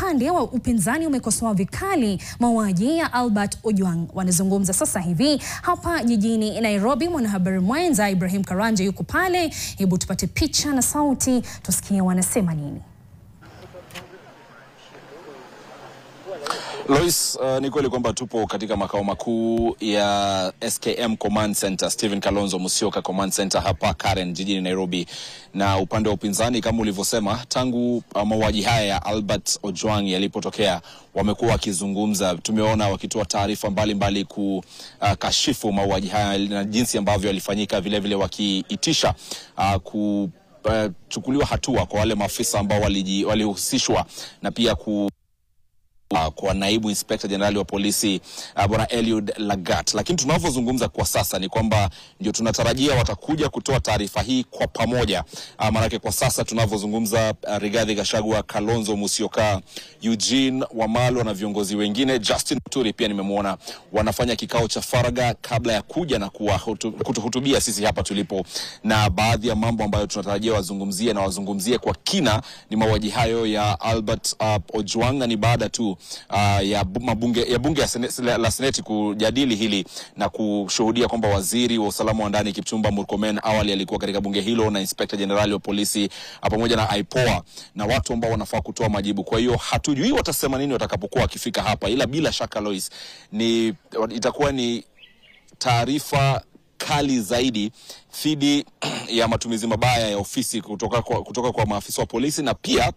upande wa upinzani umekosoa vikali mauaji ya Albert Ojwang. Wanazungumza sasa hivi hapa jijini Nairobi. Mwanahabari mwenza Ibrahim Karanja yuko pale. Hebu tupate picha na sauti tusikie wanasema nini. Lois, ni kweli kwamba tupo katika makao makuu ya SKM Command Center, Stephen Kalonzo Musyoka Command Center hapa Karen jijini Nairobi. Na upande wa upinzani kama ulivyosema, tangu mauaji haya ya Albert Ojwang yalipotokea wamekuwa wakizungumza. Tumeona wakitoa taarifa mbalimbali kukashifu mauaji haya na jinsi ambavyo yalifanyika, vile vile wakiitisha kuchukuliwa hatua kwa wale maafisa ambao walihusishwa na pia kwa naibu inspector general wa polisi bwana Eliud Lagat. Lakini tunavyozungumza kwa sasa ni kwamba ndio tunatarajia watakuja kutoa taarifa hii kwa pamoja. Maana kwa sasa tunavyozungumza, Rigathi Gachagua, Kalonzo Musyoka, Eugene Wamalwa na viongozi wengine, Justin Muturi pia nimemuona, wanafanya kikao cha faraga kabla ya kuja na kutuhutubia sisi hapa tulipo. Na baadhi ya mambo ambayo tunatarajia wazungumzie kwa kina ni mauaji hayo ya Albert Ojwang, na ni baada tu ya bunge la seneti kujadili hili na kushuhudia kwamba waziri wa usalama wa ndani Kipchumba Murkomen awali alikuwa katika bunge hilo, na inspector general wa polisi pamoja na IPOA na watu ambao wanafaa kutoa majibu. Kwa hiyo hatujui watasema nini watakapokuwa wakifika hapa, ila bila shaka Lois, itakuwa ni taarifa kali zaidi dhidi ya matumizi mabaya ya ofisi kutoka kwa maafisa wa polisi, na pia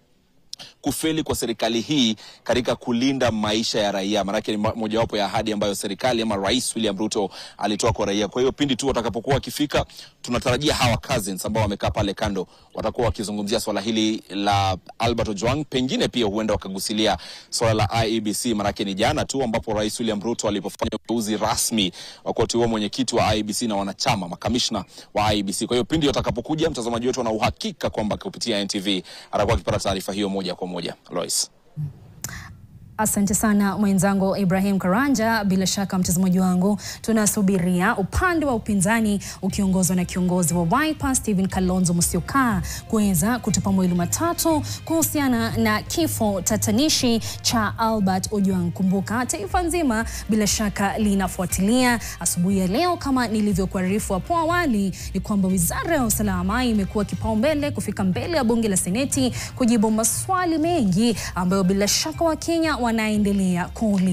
kufeli kwa serikali hii katika kulinda maisha ya raia. Maana ni mojawapo ya ahadi ambayo serikali ama Rais William Ruto alitoa kwa raia. Kwa hiyo pindi tu watakapokuwa wakifika, tunatarajia hawa cousins ambao wamekaa pale kando watakuwa wakizungumzia swala hili la Albert Ojwang. Pengine pia huenda wakagusilia swala la IEBC. Maana ni jana tu ambapo Rais William Ruto alipofanya uteuzi rasmi wakati huo mwenyekiti wa IEBC na wanachama makamishna wa IEBC. Kwa hiyo pindi watakapokuja, mtazamaji wetu ana uhakika kwamba kupitia NTV atakuwa akipata taarifa hiyo moja kwa moja. Lois. Asante sana mwenzangu Ibrahim Karanja. Bila shaka mtazamaji wangu, tunasubiria upande wa upinzani ukiongozwa na kiongozi wa Wiper Stephen Kalonzo Musyoka kuweza kutupa mawili matatu kuhusiana na kifo tatanishi cha Albert Ojwang. Kumbuka taifa nzima bila shaka linafuatilia. Asubuhi ya leo, kama nilivyokuarifu hapo awali, ni kwamba Wizara ya Usalama imekuwa kipaumbele kufika mbele ya bunge la seneti kujibu maswali mengi ambayo bila shaka Wakenya wanaendelea kuuliza.